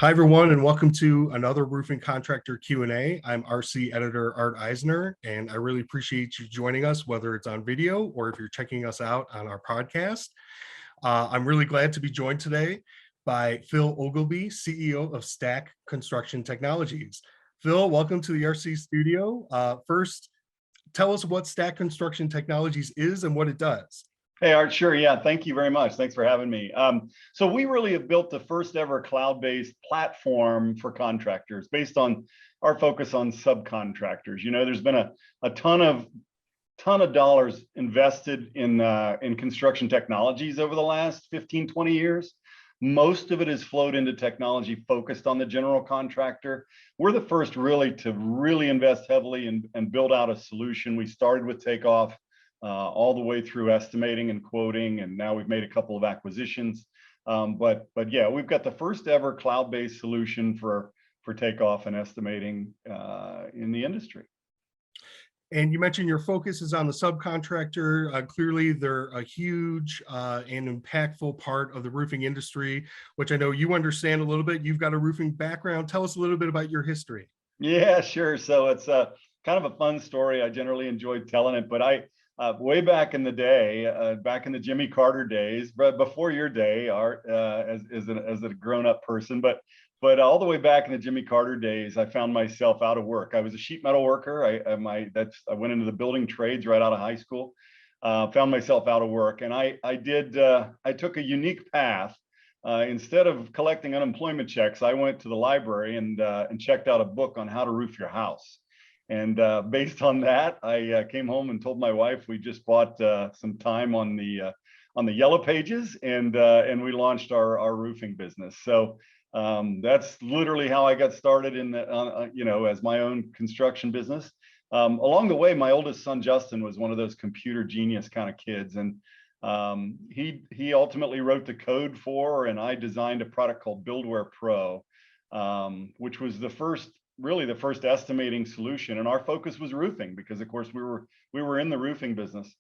Hi, everyone, and welcome to another Roofing Contractor Q&A. I'm RC editor Art Eisner, and I really appreciate you joining us, whether it's on video or if you're checking us out on our podcast. I'm really glad to be joined today by Phil Ogilby, CEO of Stack Construction Technologies. Phil, welcome to the RC studio. First, tell us what Stack Construction Technologies is and what it does. Hey, Art, sure. Yeah, thank you very much. Thanks for having me. So we really have built the first ever cloud-based platform for contractors based on our focus on subcontractors. You know, there's been a ton of dollars invested in construction technologies over the last 15, 20 years. Most of it has flowed into technology focused on the general contractor. We're the first really to invest heavily and build out a solution. We started with takeoff. All the way through estimating and quoting, and now we've made a couple of acquisitions. But yeah, we've got the first ever cloud-based solution for takeoff and estimating in the industry. And you mentioned your focus is on the subcontractor. Clearly, they're a huge and impactful part of the roofing industry, which I know you understand a little bit. You've got a roofing background. Tell us a little bit about your history. Yeah, sure. So it's kind of a fun story. I generally enjoyed telling it, but way back in the day, back in the Jimmy Carter days, but before your day, Art, as a grown-up person, but all the way back in the Jimmy Carter days, I found myself out of work. I was a sheet metal worker. I went into the building trades right out of high school. Found myself out of work, and I took a unique path. Instead of collecting unemployment checks, I went to the library and checked out a book on how to roof your house. And based on that, I came home and told my wife we just bought some time on the yellow pages, and we launched our roofing business. So that's literally how I got started in the as my own construction business. Along the way, my oldest son Justin was one of those computer genius kind of kids, and he ultimately wrote the code for, and I designed a product called Buildware Pro, which was really the first estimating solution, and our focus was roofing because, of course, we were in the roofing business.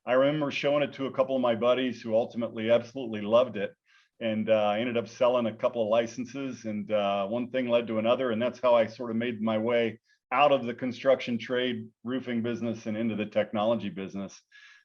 I remember showing it to a couple of my buddies who ultimately absolutely loved it, and I ended up selling a couple of licenses, and one thing led to another, and that's how I sort of made my way out of the construction trade roofing business and into the technology business.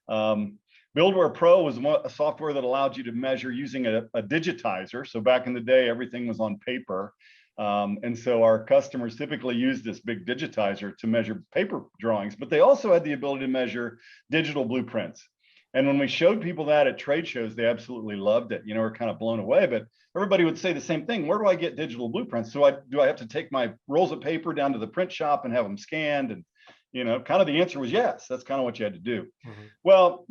Buildware Pro was a software that allowed you to measure using a digitizer. So back in the day, everything was on paper. And so our customers typically use this big digitizer to measure paper drawings, but they also had the ability to measure digital blueprints. And when we showed people that at trade shows, they absolutely loved it. You know, we're kind of blown away, but everybody would say the same thing. Where do I get digital blueprints? Do I have to take my rolls of paper down to the print shop and have them scanned? And, kind of the answer was yes. That's kind of what you had to do. Mm-hmm. Well,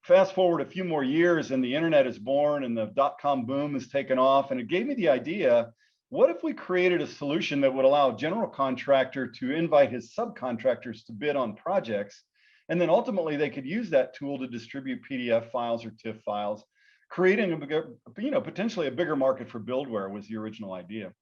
fast forward a few more years and the internet is born and the dot-com boom has taken off. And it gave me the idea, what if we created a solution that would allow a general contractor to invite his subcontractors to bid on projects, and then ultimately they could use that tool to distribute PDF files or TIFF files, creating a bigger, potentially a bigger market for Buildware was the original idea.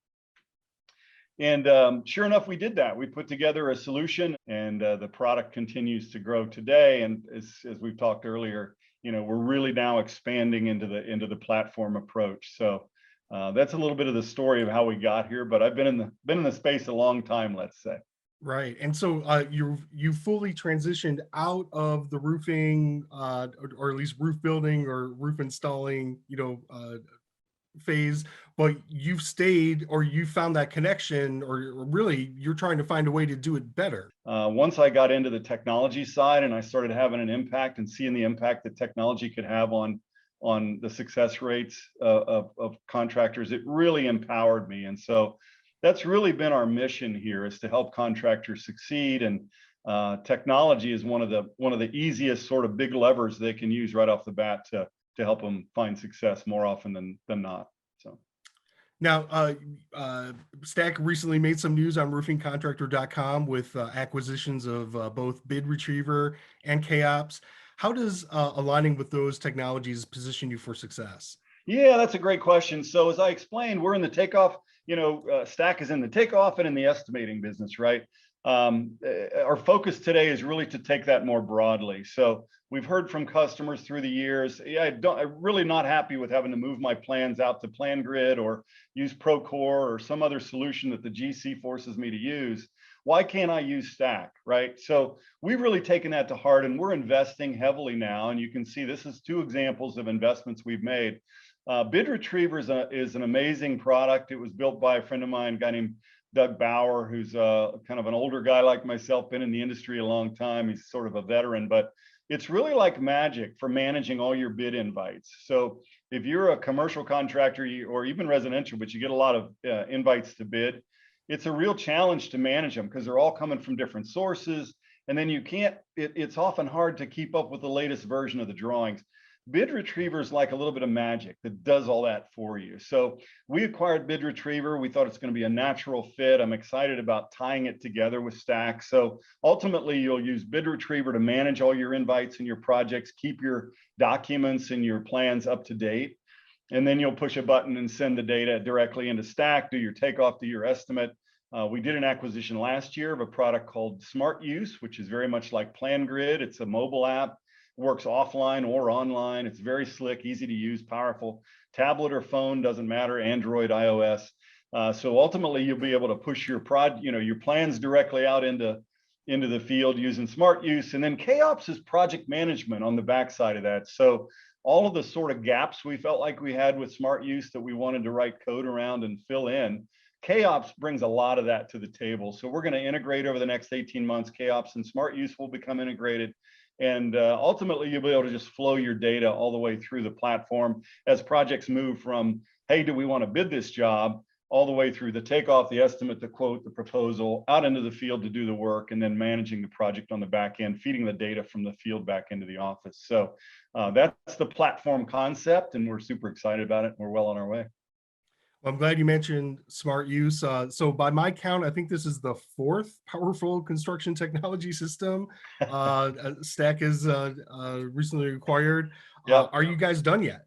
And sure enough, we did that. We put together a solution, and the product continues to grow today. And as we've talked earlier, we're really now expanding into the platform approach. So that's a little bit of the story of how we got here, but I've been in the space a long time, let's say. Right. And so you fully transitioned out of the roofing or at least roof building or roof installing, phase, but you've stayed, or you found that connection, or really you're trying to find a way to do it better. Once I got into the technology side and I started having an impact and seeing the impact that technology could have on the success rates of contractors, it really empowered me. And so that's really been our mission here, is to help contractors succeed. And technology is one of the easiest sort of big levers they can use right off the bat to help them find success more often than not. So now, Stack recently made some news on roofingcontractor.com with acquisitions of both Bid Retriever and KOps. How does aligning with those technologies position you for success? Yeah, that's a great question. So as I explained, we're in the takeoff, Stack is in the takeoff and in the estimating business, right? Our focus today is really to take that more broadly. So we've heard from customers through the years, yeah, I'm really not happy with having to move my plans out to PlanGrid or use Procore or some other solution that the GC forces me to use. Why can't I use Stack, right? So we've really taken that to heart, and we're investing heavily now. And you can see this is two examples of investments we've made. Bid Retriever is an amazing product. It was built by a friend of mine, a guy named Doug Bauer, who's kind of an older guy like myself, been in the industry a long time. He's sort of a veteran, but it's really like magic for managing all your bid invites. So if you're a commercial contractor or even residential, but you get a lot of invites to bid, it's a real challenge to manage them because they're all coming from different sources. And then you can't, it's often hard to keep up with the latest version of the drawings. Bid Retriever is like a little bit of magic that does all that for you. So we acquired Bid Retriever. We thought it's going to be a natural fit. I'm excited about tying it together with Stack. So ultimately, you'll use Bid Retriever to manage all your invites and your projects, keep your documents and your plans up to date. And then you'll push a button and send the data directly into Stack, do your takeoff, do your estimate. We did an acquisition last year of a product called Smart Use, which is very much like PlanGrid. It's a mobile app. Works offline or online. It's very slick, easy to use, powerful. Tablet or phone, doesn't matter, Android, iOS. So ultimately, you'll be able to push your your plans directly out into the field using Smart Use. And then KOps is project management on the backside of that. So all of the sort of gaps we felt like we had with Smart Use that we wanted to write code around and fill in, KOps brings a lot of that to the table. So we're going to integrate over the next 18 months. KOps and Smart Use will become integrated. And ultimately, you'll be able to just flow your data all the way through the platform as projects move from, hey, do we want to bid this job, all the way through the takeoff, the estimate, the quote, the proposal, out into the field to do the work, and then managing the project on the back end, feeding the data from the field back into the office. So that's the platform concept, and we're super excited about it. We're well on our way. Well, I'm glad you mentioned Smart Use. So by my count, I think this is the fourth powerful construction technology system Stack is recently acquired. Yeah. Are you guys done yet?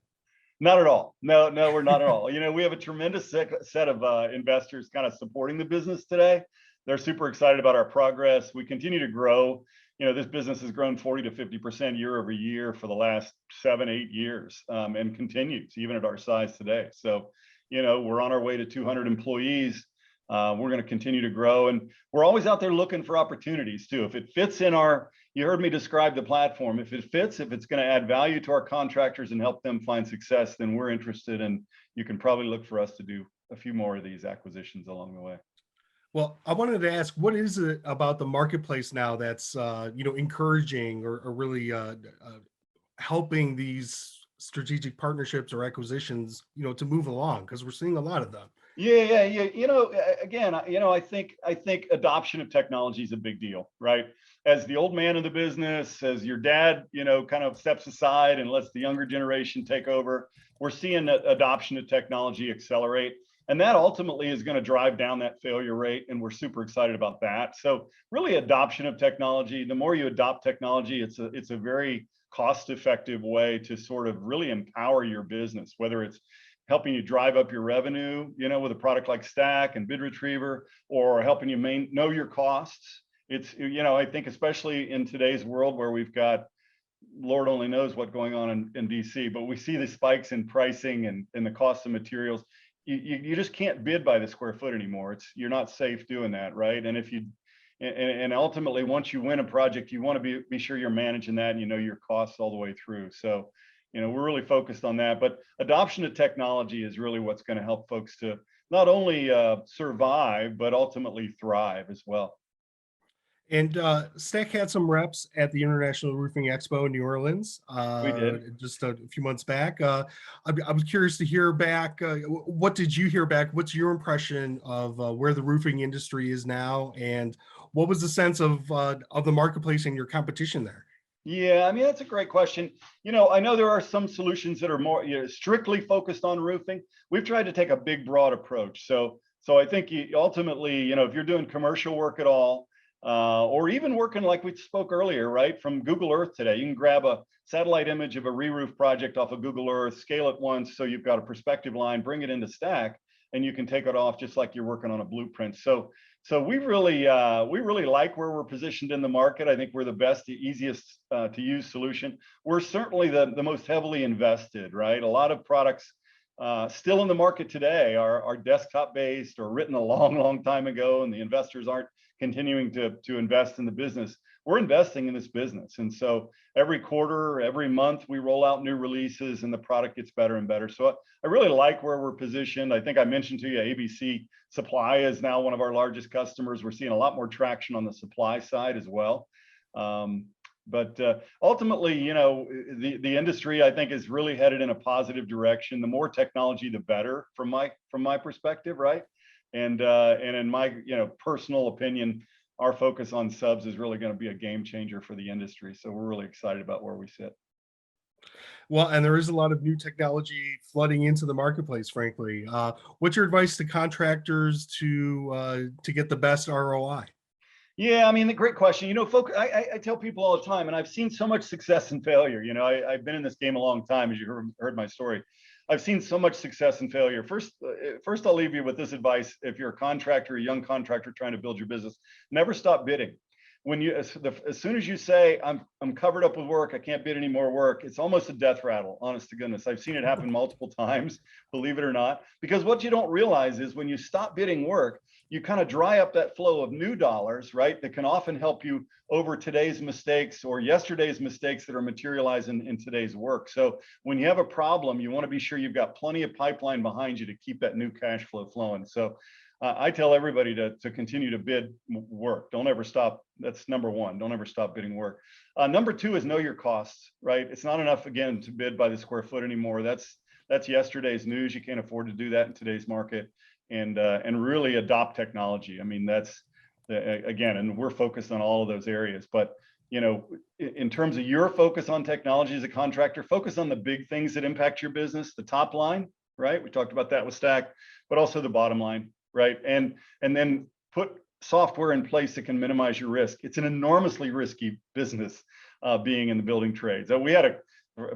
Not at all. No, we're not at all. We have a tremendous set of investors kind of supporting the business today. They're super excited about our progress. We continue to grow. This business has grown 40 to 50% year over year for the last 7-8 years, and continues even at our size today. So, we're on our way to 200 employees. We're going to continue to grow, and we're always out there looking for opportunities too. If it fits in you heard me describe the platform. If it fits, if it's going to add value to our contractors and help them find success, then we're interested. And you can probably look for us to do a few more of these acquisitions along the way. Well, I wanted to ask, what is it about the marketplace now that's encouraging or really helping these strategic partnerships or acquisitions, to move along? Because we're seeing a lot of them. Yeah. Again, I think adoption of technology is a big deal, right? As the old man of the business, as your dad, kind of steps aside and lets the younger generation take over, we're seeing that adoption of technology accelerate. And that ultimately is going to drive down that failure rate. And we're super excited about that. So really adoption of technology, the more you adopt technology, it's a very cost-effective way to sort of really empower your business, whether it's helping you drive up your revenue, with a product like Stack and Bid Retriever, or helping you know your costs. It's, I think especially in today's world where we've got, Lord only knows what's going on in DC, but we see the spikes in pricing and the cost of materials. You just can't bid by the square foot anymore. You're not safe doing that, right? And and ultimately, once you win a project, you want to be sure you're managing that and you know your costs all the way through. So, we're really focused on that. But adoption of technology is really what's going to help folks to not only survive, but ultimately thrive as well. And Stack had some reps at the International Roofing Expo in New Orleans We did. just a few months back. I was curious to hear back. What did you hear back? What's your impression of where the roofing industry is now, and what was the sense of the marketplace and your competition there? Yeah, I mean, that's a great question. I know there are some solutions that are more strictly focused on roofing. We've tried to take a big, broad approach. So I think ultimately, if you're doing commercial work at all, or even working like we spoke earlier, right, from Google Earth today, you can grab a satellite image of a re-roof project off of Google Earth, scale it once so you've got a perspective line, bring it into Stack, and you can take it off just like you're working on a blueprint. So So we really like where we're positioned in the market. I think we're the best, the easiest to use solution. We're certainly the most heavily invested, right? A lot of products still in the market today are desktop based or written a long time ago, and the investors aren't continuing to invest in the business. We're investing in this business, and so every quarter, every month, we roll out new releases, and the product gets better and better. So I really like where we're positioned. I think I mentioned to you, ABC Supply is now one of our largest customers. We're seeing a lot more traction on the supply side as well. But ultimately, you know, the industry, I think, is really headed in a positive direction. The more technology, the better, from my perspective, right? And in my, you know, personal opinion, our focus on subs is really going to be a game changer for the industry. So we're really excited about where we sit. Well, and there is a lot of new technology flooding into the marketplace, frankly. What's your advice to contractors to get the best ROI? Yeah, I mean, the great question. You know, folks, I tell people all the time, and I've seen so much success and failure. You know, I've been in this game a long time, as you heard my story. I've seen so much success and failure. First, I'll leave you with this advice. If you're a contractor, a young contractor trying to build your business, never stop bidding. When you, as soon as you say, I'm covered up with work, I can't bid any more work, it's almost a death rattle, honest to goodness. I've seen it happen multiple times, believe it or not, because what you don't realize is when you stop bidding work, you kind of dry up that flow of new dollars, right? That can often help you over today's mistakes or yesterday's mistakes that are materializing in today's work. So when you have a problem, you want to be sure you've got plenty of pipeline behind you to keep that new cash flow flowing. So I tell everybody to continue to bid work. Don't ever stop. That's number one. Don't ever stop bidding work. Number two is know your costs, right? It's not enough, again, to bid by the square foot anymore. That's yesterday's news. You can't afford to do that in today's market. And really adopt technology. I mean, that's again, and we're focused on all of those areas. But you know, in terms of your focus on technology as a contractor, focus on the big things that impact your business, the top line, right? We talked about that with Stack, but also the bottom line, right? And then put software in place that can minimize your risk. It's an enormously risky business, being in the building trades. We had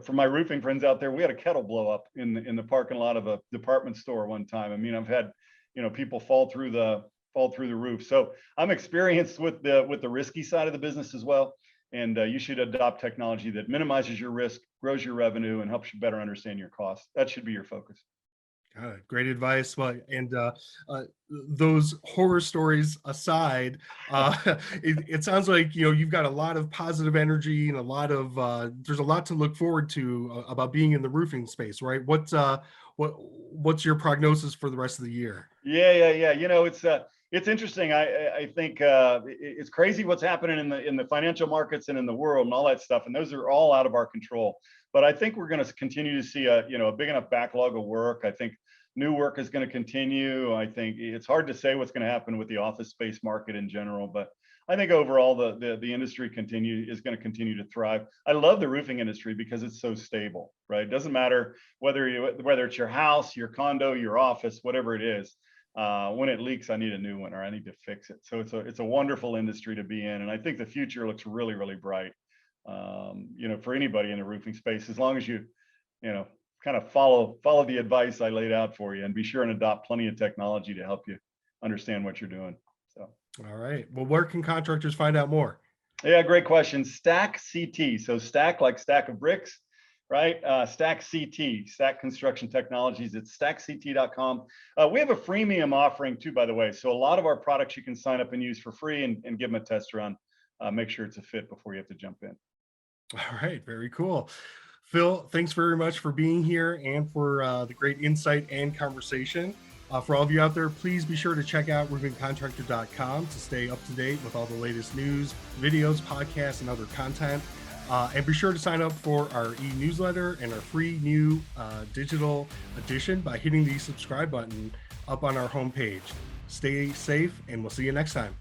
for my roofing friends out there, we had a kettle blow up in the parking lot of a department store one time. I mean, I've had, you know, people fall through the roof. So I'm experienced with the risky side of the business as well. And you should adopt technology that minimizes your risk, grows your revenue, and helps you better understand your costs. That should be your focus. Great advice. Well, and those horror stories aside, it sounds like, you know, you've got a lot of positive energy and a lot of there's a lot to look forward to about being in the roofing space, right? What's your prognosis for the rest of the year? Yeah. You know, it's interesting. I think it's crazy what's happening in the financial markets and in the world and all that stuff, and those are all out of our control. But I think we're going to continue to see a big enough backlog of work. I think new work is going to continue. I think it's hard to say what's going to happen with the office space market in general, but I think overall the industry is going to continue to thrive. I love the roofing industry because it's so stable, right? It doesn't matter whether it's your house, your condo, your office, whatever it is. When it leaks, I need a new one or I need to fix it. So it's a wonderful industry to be in, and I think the future looks really bright. For anybody in the roofing space, as long as you kind of follow the advice I laid out for you, and be sure and adopt plenty of technology to help you understand what you're doing. So, all right. Well, where can contractors find out more? Yeah, great question. Stack CT. So stack like stack of bricks, right? Stack CT, Stack Construction Technologies. It's stackct.com. We have a freemium offering too, by the way. So a lot of our products you can sign up and use for free and give them a test run. Make sure it's a fit before you have to jump in. All right, very cool. Phil, thanks very much for being here and for the great insight and conversation. For all of you out there, please be sure to check out roofingcontractor.com to stay up to date with all the latest news, videos, podcasts, and other content. And be sure to sign up for our e-newsletter and our free new digital edition by hitting the subscribe button up on our homepage. Stay safe, and we'll see you next time.